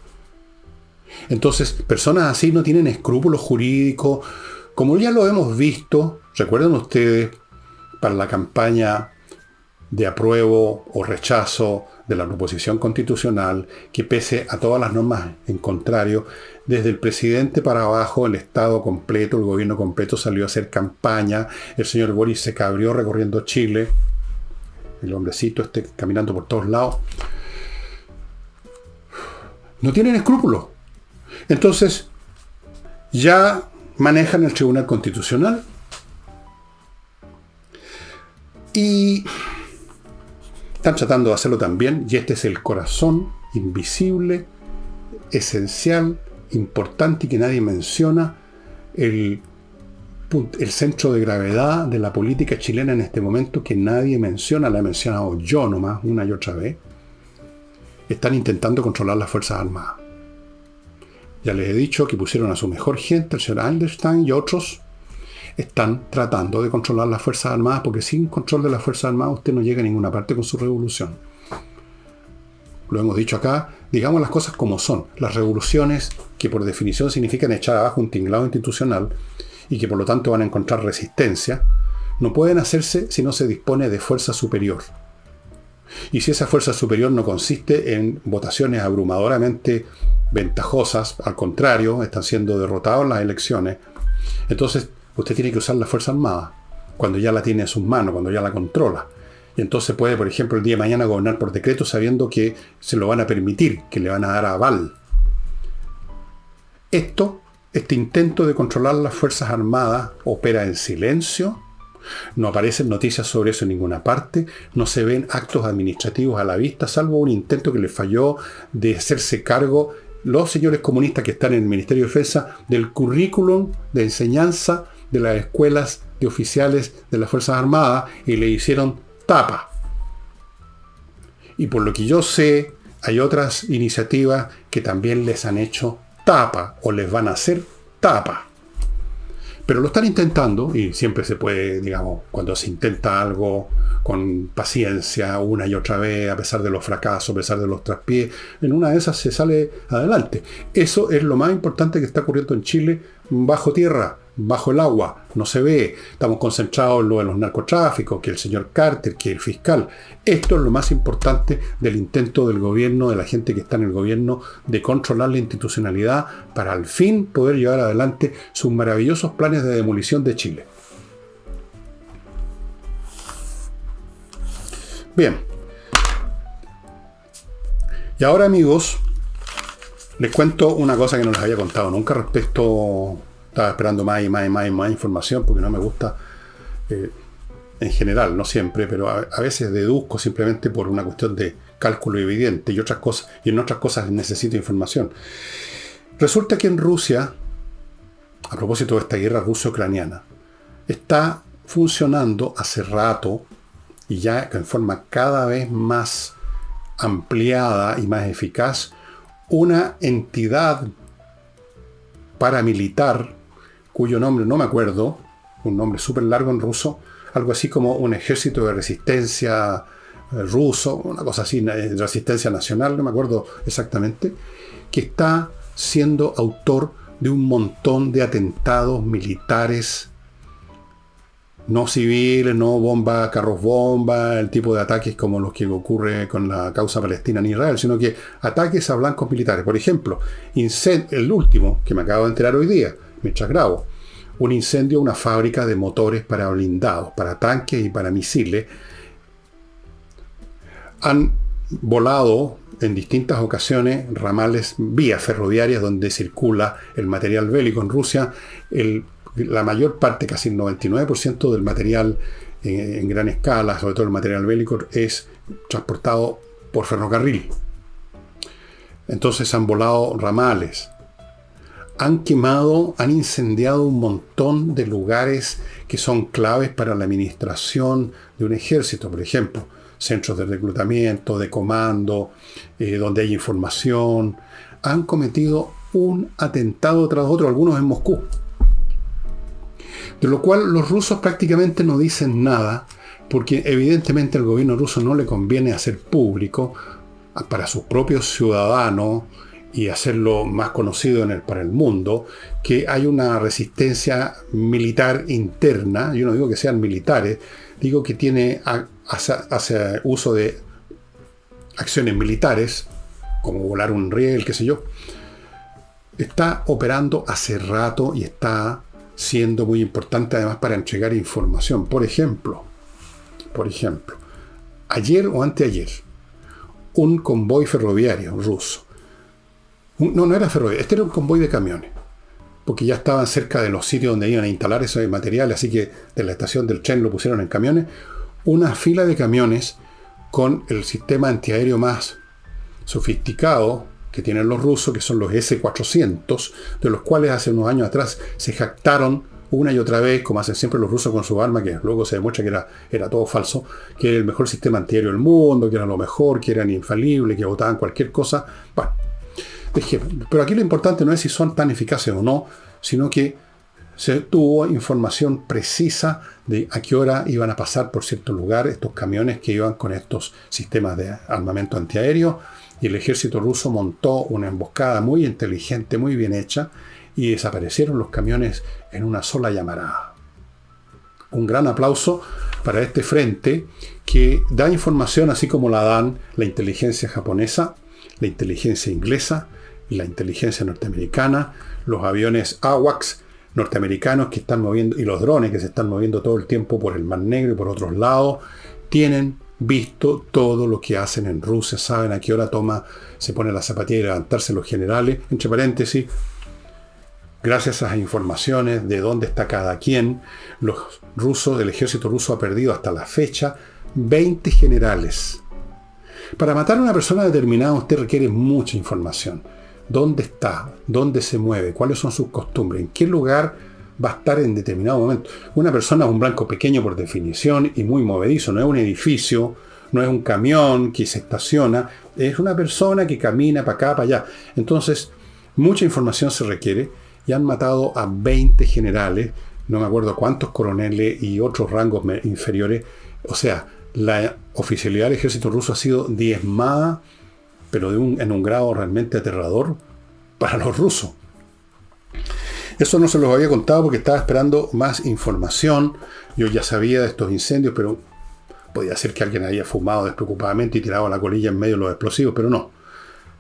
Entonces, personas así no tienen escrúpulos jurídicos, como ya lo hemos visto. ¿Recuerdan ustedes para la campaña de apruebo o rechazo de la proposición constitucional, que pese a todas las normas en contrario, desde el presidente para abajo, el Estado completo, el gobierno completo salió a hacer campaña? El señor Boric se cabrió recorriendo Chile, el hombrecito caminando por todos lados. No tienen escrúpulos. Entonces, ya manejan el Tribunal Constitucional y están tratando de hacerlo también, y este es el corazón invisible, esencial, importante y que nadie menciona, el centro de gravedad de la política chilena en este momento, que nadie menciona, la he mencionado yo nomás una y otra vez. Están intentando controlar las Fuerzas Armadas. Ya les he dicho que pusieron a su mejor gente, el señor Anderstein y otros. Están tratando de controlar las Fuerzas Armadas, porque sin control de las Fuerzas Armadas usted no llega a ninguna parte con su revolución. Lo hemos dicho acá, digamos las cosas como son. Las revoluciones, que por definición significan echar abajo un tinglado institucional y que por lo tanto van a encontrar resistencia, no pueden hacerse si no se dispone de fuerza superior. Y si esa fuerza superior no consiste en votaciones abrumadoramente ventajosas, al contrario, están siendo derrotados en las elecciones, entonces usted tiene que usar la Fuerza Armada cuando ya la tiene en sus manos, cuando ya la controla. Y entonces puede, por ejemplo, el día de mañana gobernar por decreto sabiendo que se lo van a permitir, que le van a dar aval. Este intento de controlar las Fuerzas Armadas opera en silencio. No aparecen noticias sobre eso en ninguna parte, no se ven actos administrativos a la vista, salvo un intento que les falló de hacerse cargo los señores comunistas que están en el Ministerio de Defensa del currículum de enseñanza de las escuelas de oficiales de las Fuerzas Armadas, y le hicieron tapa. Y por lo que yo sé, hay otras iniciativas que también les han hecho tapa o les van a hacer tapa. Pero lo están intentando, y siempre se puede, digamos, cuando se intenta algo con paciencia una y otra vez, a pesar de los fracasos, a pesar de los traspiés, en una de esas se sale adelante. Eso es lo más importante que está ocurriendo en Chile, bajo tierra, bajo el agua, no se ve. Estamos concentrados en lo de los narcotráficos, que el señor Carter, que el fiscal. Esto es lo más importante del intento del gobierno, de la gente que está en el gobierno, de controlar la institucionalidad para al fin poder llevar adelante sus maravillosos planes de demolición de Chile. Bien. Y ahora, amigos, les cuento una cosa que no les había contado nunca respecto. Estaba esperando más información porque no me gusta, en general, no siempre, pero a veces deduzco simplemente por una cuestión de cálculo evidente, y otras cosas, y en otras cosas necesito información. Resulta que en Rusia, a propósito de esta guerra ruso-ucraniana, está funcionando hace rato y ya en forma cada vez más ampliada y más eficaz, una entidad paramilitar, cuyo nombre no me acuerdo, un nombre súper largo en ruso, algo así como un ejército de resistencia ruso, una cosa así, resistencia nacional, no me acuerdo exactamente, que está siendo autor de un montón de atentados militares, no civiles, no bomba, carros bomba, el tipo de ataques como los que ocurre con la causa palestina en Israel, sino que ataques a blancos militares. Por ejemplo, el último, que me acabo de enterar hoy día, mientras grabo, un incendio a una fábrica de motores para blindados, para tanques y para misiles. Han volado en distintas ocasiones ramales, vías ferroviarias donde circula el material bélico en Rusia. La mayor parte, casi el 99% del material en gran escala, sobre todo el material bélico, es transportado por ferrocarril. Entonces han volado ramales, han quemado, han incendiado un montón de lugares que son claves para la administración de un ejército, por ejemplo, centros de reclutamiento, de comando, donde hay información. Han cometido un atentado tras otro, algunos en Moscú. De lo cual los rusos prácticamente no dicen nada, porque evidentemente al gobierno ruso no le conviene hacer público para sus propios ciudadanos y hacerlo más conocido para el mundo, que hay una resistencia militar interna. Yo no digo que sean militares, digo que hace uso de acciones militares, como volar un riel, qué sé yo. Está operando hace rato y está siendo muy importante además para entregar información. Por ejemplo, ayer o anteayer, un convoy ferroviario ruso, no era ferroviario, este era un convoy de camiones, porque ya estaban cerca de los sitios donde iban a instalar ese material, así que de la estación del tren lo pusieron en camiones, una fila de camiones con el sistema antiaéreo más sofisticado que tienen los rusos, que son los S-400, de los cuales hace unos años atrás se jactaron una y otra vez, como hacen siempre los rusos con su arma, que luego se demuestra que era todo falso, que era el mejor sistema antiaéreo del mundo, que era lo mejor, que eran infalibles, que botaban cualquier cosa. Bueno, pero aquí lo importante no es si son tan eficaces o no, sino que se tuvo información precisa de a qué hora iban a pasar por cierto lugar estos camiones que iban con estos sistemas de armamento antiaéreo, y el ejército ruso montó una emboscada muy inteligente, muy bien hecha, y desaparecieron los camiones en una sola llamarada. Un gran aplauso para este frente que da información así como la dan la inteligencia japonesa, la inteligencia inglesa y la inteligencia norteamericana, los aviones AWACS norteamericanos que están moviendo, y los drones que se están moviendo todo el tiempo por el Mar Negro y por otros lados, tienen visto todo lo que hacen en Rusia, saben a qué hora se pone la zapatilla y levantarse los generales, entre paréntesis, gracias a esas informaciones de dónde está cada quien. Los rusos, el ejército ruso ha perdido hasta la fecha 20 generales. Para matar a una persona determinada usted requiere mucha información. ¿Dónde está? ¿Dónde se mueve? ¿Cuáles son sus costumbres? ¿En qué lugar va a estar en determinado momento? Una persona es un blanco pequeño por definición y muy movedizo. No es un edificio, no es un camión que se estaciona. Es una persona que camina para acá, para allá. Entonces, mucha información se requiere y han matado a 20 generales, no me acuerdo cuántos coroneles y otros rangos inferiores. O sea, la oficialidad del ejército ruso ha sido diezmada, pero en un grado realmente aterrador para los rusos. Eso no se los había contado porque estaba esperando más información. Yo ya sabía de estos incendios, pero podía ser que alguien haya fumado despreocupadamente y tirado la colilla en medio de los explosivos, pero no.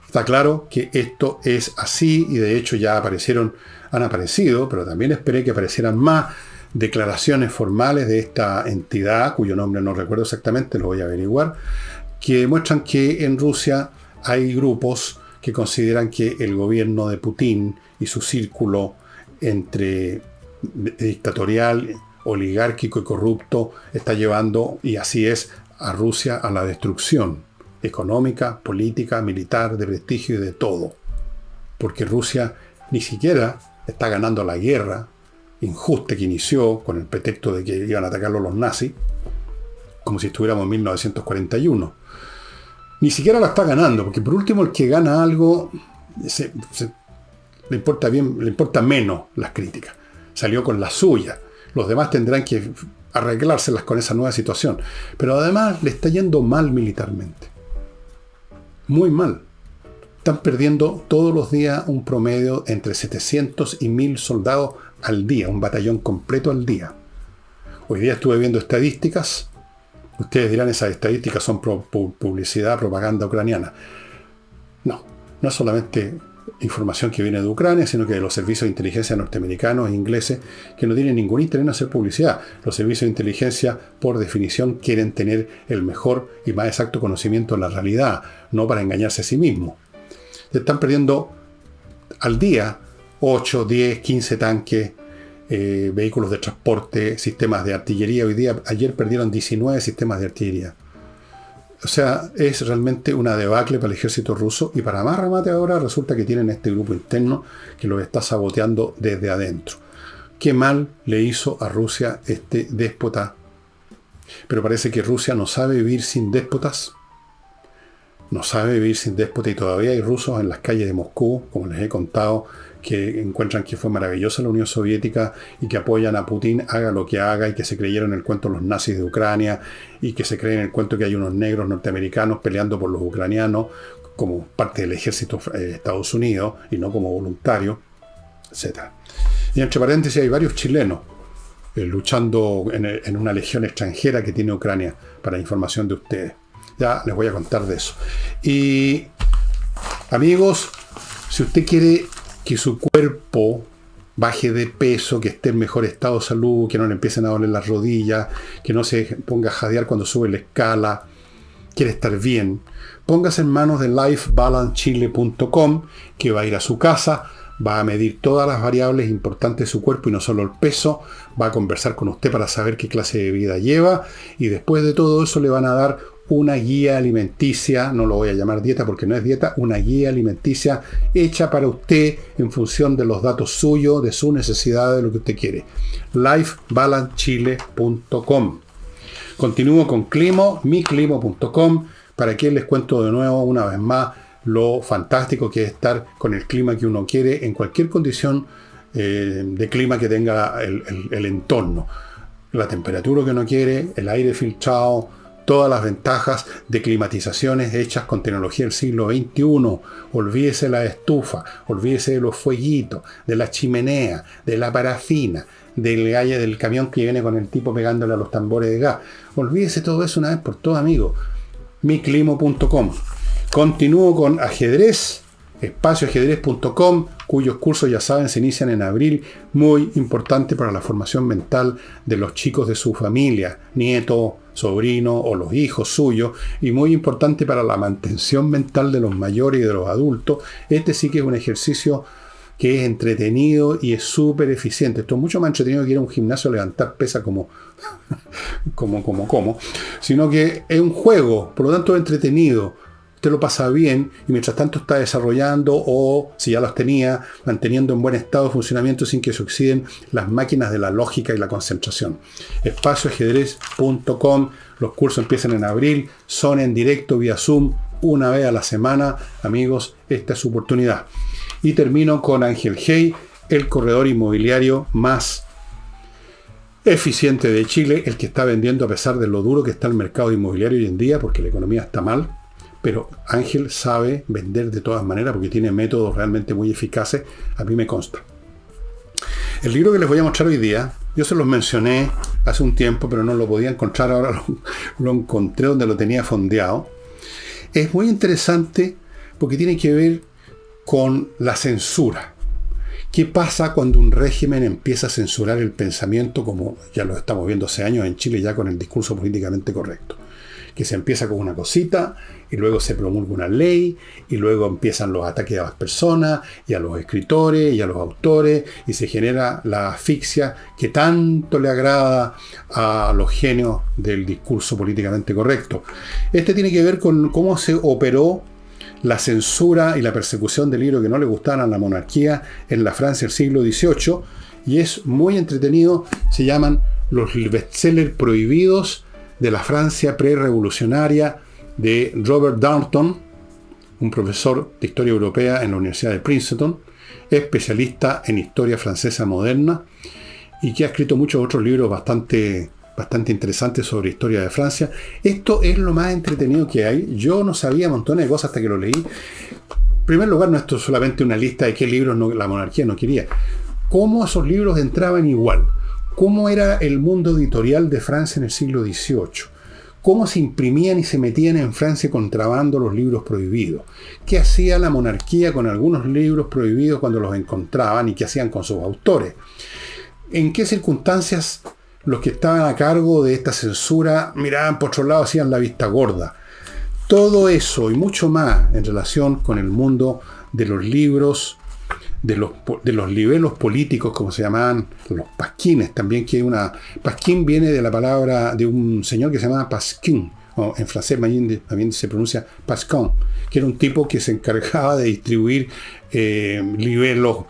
Está claro que esto es así y de hecho ya han aparecido, pero también esperé que aparecieran más declaraciones formales de esta entidad, cuyo nombre no recuerdo exactamente, lo voy a averiguar, que demuestran que en Rusia hay grupos que consideran que el gobierno de Putin y su círculo entre dictatorial, oligárquico y corrupto está llevando, y así es, a Rusia a la destrucción económica, política, militar, de prestigio y de todo. Porque Rusia ni siquiera está ganando la guerra injusta que inició con el pretexto de que iban a atacarlo los nazis, como si estuviéramos en 1941. Ni siquiera la está ganando, porque por último el que gana algo le importa menos las críticas. Salió con la suya. Los demás tendrán que arreglárselas con esa nueva situación. Pero además le está yendo mal militarmente. Muy mal. Están perdiendo todos los días un promedio entre 700 y 1000 soldados al día, un batallón completo al día. Hoy día estuve viendo estadísticas. Ustedes dirán, esas estadísticas son publicidad, propaganda ucraniana. No es solamente información que viene de Ucrania, sino que de los servicios de inteligencia norteamericanos e ingleses, que no tienen ningún interés en hacer publicidad. Los servicios de inteligencia, por definición, quieren tener el mejor y más exacto conocimiento de la realidad, no para engañarse a sí mismos. Están perdiendo al día 8, 10, 15 tanques, vehículos de transporte, sistemas de artillería. Ayer perdieron 19 sistemas de artillería. O sea, es realmente una debacle para el ejército ruso, y para más remate ahora resulta que tienen este grupo interno que los está saboteando desde adentro. Qué mal le hizo a Rusia este déspota. Pero parece que Rusia no sabe vivir sin déspotas. No sabe vivir sin déspota, y todavía hay rusos en las calles de Moscú, como les he contado, que encuentran que fue maravillosa la Unión Soviética y que apoyan a Putin, haga lo que haga, y que se creyeron el cuento los nazis de Ucrania, y que se creen el cuento que hay unos negros norteamericanos peleando por los ucranianos como parte del ejército de Estados Unidos y no como voluntarios, etc. Y entre paréntesis hay varios chilenos luchando en una legión extranjera que tiene Ucrania, para información de ustedes. Ya les voy a contar de eso. Y amigos, si usted quiere que su cuerpo baje de peso, que esté en mejor estado de salud, que no le empiecen a doler las rodillas, que no se ponga a jadear cuando sube la escala, quiere estar bien, póngase en manos de lifebalancechile.com, que va a ir a su casa, va a medir todas las variables importantes de su cuerpo y no solo el peso, va a conversar con usted para saber qué clase de vida lleva, y después de todo eso le van a dar una guía alimenticia, no lo voy a llamar dieta porque no es dieta, una guía alimenticia hecha para usted en función de los datos suyos, de su necesidad, de lo que usted quiere. lifebalancechile.com. Continúo con Climo, miclimo.com, para que les cuento de nuevo una vez más lo fantástico que es estar con el clima que uno quiere en cualquier condición de clima que tenga el entorno. La temperatura que uno quiere, el aire filtrado, todas las ventajas de climatizaciones hechas con tecnología del siglo XXI. Olvídese la estufa, olvídese de los fueguitos, de la chimenea, de la parafina, del camión que viene con el tipo pegándole a los tambores de gas. Olvídese todo eso una vez por todas, amigo. miclimo.com. Continúo con ajedrez, espacioajedrez.com, cuyos cursos, ya saben, se inician en abril. Muy importante para la formación mental de los chicos de su familia, nieto, sobrino o los hijos suyos, y muy importante para la mantención mental de los mayores y de los adultos. Este sí que es un ejercicio que es entretenido y es súper eficiente. Esto es mucho más entretenido que ir a un gimnasio a levantar pesas sino que es un juego, por lo tanto es entretenido. Usted lo pasa bien y mientras tanto está desarrollando, o si ya los tenía, manteniendo en buen estado de funcionamiento sin que se oxiden las máquinas de la lógica y la concentración. espacioajedrez.com. Los cursos empiezan en abril, son en directo vía Zoom, una vez a la semana. Amigos, esta es su oportunidad. Y termino con Ángel Hey, el corredor inmobiliario más eficiente de Chile, el que está vendiendo a pesar de lo duro que está el mercado inmobiliario hoy en día, porque la economía está mal. Pero Ángel sabe vender de todas maneras porque tiene métodos realmente muy eficaces, a mí me consta. El libro que les voy a mostrar hoy día, yo se los mencioné hace un tiempo, pero no lo podía encontrar, ahora lo encontré donde lo tenía fondeado. Es muy interesante porque tiene que ver con la censura. ¿Qué pasa cuando un régimen empieza a censurar el pensamiento, como ya lo estamos viendo hace años en Chile, ya con el discurso políticamente correcto? Que se empieza con una cosita, y luego se promulga una ley, y luego empiezan los ataques a las personas, y a los escritores, y a los autores, y se genera la asfixia que tanto le agrada a los genios del discurso políticamente correcto. Este tiene que ver con cómo se operó la censura y la persecución de libros que no le gustaban a la monarquía en la Francia del siglo XVIII, y es muy entretenido. Se llaman los bestsellers prohibidos de la Francia prerevolucionaria de Robert Darnton, un profesor de historia europea en la Universidad de Princeton, especialista en historia francesa moderna y que ha escrito muchos otros libros bastante interesantes sobre historia de Francia. Esto es lo más entretenido que hay. Yo no sabía montones de cosas hasta que lo leí. En primer lugar, no esto es solamente una lista de qué libros la monarquía no quería. Cómo esos libros entraban igual. Cómo era el mundo editorial de Francia en el siglo XVIII. Cómo se imprimían y se metían en Francia contrabando los libros prohibidos. ¿Qué hacía la monarquía con algunos libros prohibidos cuando los encontraban y qué hacían con sus autores? ¿En qué circunstancias los que estaban a cargo de esta censura miraban por otro lado, hacían la vista gorda? Todo eso y mucho más en relación con el mundo de los libros, de los libelos políticos, como se llamaban, los pasquines también, que pasquín viene de la palabra de un señor que se llamaba Pasquin, o en francés también se pronuncia Pasquin, que era un tipo que se encargaba de distribuir libelos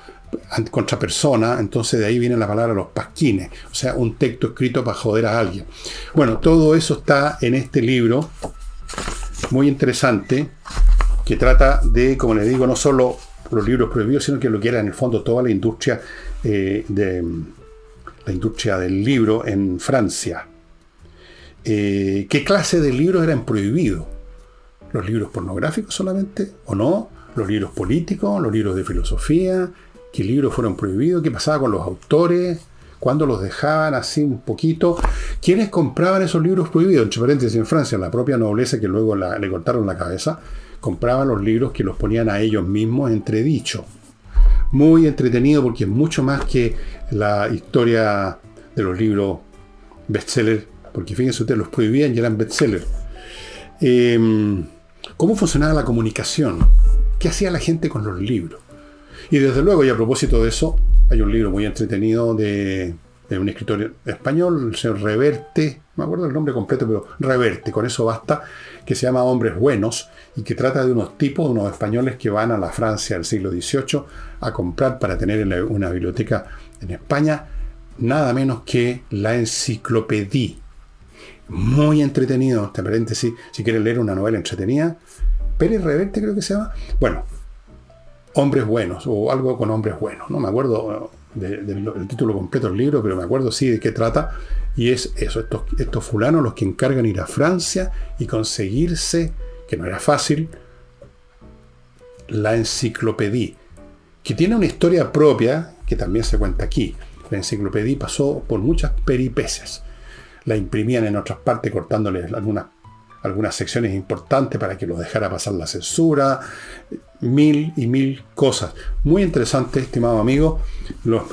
contra personas. Entonces de ahí viene la palabra los pasquines, o sea, un texto escrito para joder a alguien. Bueno, todo eso está en este libro, muy interesante, que trata de, como les digo, no solo los libros prohibidos, sino que lo que era en el fondo toda la industria la industria del libro en Francia. ¿Qué clase de libros eran prohibidos? ¿Los libros pornográficos solamente o no? ¿Los libros políticos? ¿Los libros de filosofía? ¿Qué libros fueron prohibidos? ¿Qué pasaba con los autores? ¿Cuándo los dejaban así un poquito? ¿Quiénes compraban esos libros prohibidos? Entre paréntesis, en Francia, la propia nobleza, que luego le cortaron la cabeza, compraban los libros que los ponían a ellos mismos entredicho. Muy entretenido porque es mucho más que la historia de los libros bestseller, porque fíjense ustedes, los prohibían y eran bestseller. ¿Cómo funcionaba la comunicación? ¿Qué hacía la gente con los libros? Y desde luego, y a propósito de eso, hay un libro muy entretenido de un escritor español, el señor Reverte, no me acuerdo el nombre completo, pero Reverte, con eso basta, que se llama Hombres Buenos, y que trata de unos españoles que van a la Francia del siglo XVIII a comprar para tener en una biblioteca en España nada menos que la Enciclopédie. Muy entretenido, entre paréntesis, si quieren leer una novela entretenida. Pérez Reverte creo que se llama. Bueno, Hombres Buenos, o algo con Hombres Buenos. No me acuerdo del título completo del libro, pero me acuerdo sí de qué trata. Y es eso, estos fulanos los que encargan ir a Francia y conseguirse, que no era fácil, la Enciclopédie, que tiene una historia propia, que también se cuenta aquí. La Enciclopédie pasó por muchas peripecias. La imprimían en otras partes cortándoles algunas secciones importantes para que los dejara pasar la censura, mil cosas. Muy interesante, estimado amigo.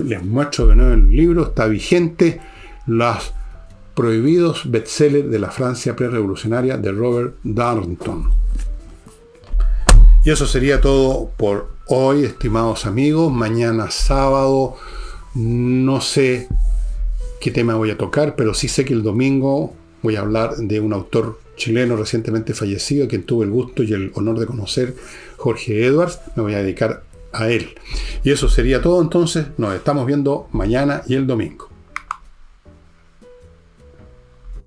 Les muestro de nuevo el libro, está vigente, Los prohibidos bestsellers de la Francia prerevolucionaria de Robert Darnton. Y eso sería todo por hoy, estimados amigos. Mañana sábado, no sé qué tema voy a tocar, pero sí sé que el domingo voy a hablar de un autor chileno recientemente fallecido, quien tuve el gusto y el honor de conocer, Jorge Edwards. Me voy a dedicar a él. Y eso sería todo entonces. Nos estamos viendo mañana y el domingo.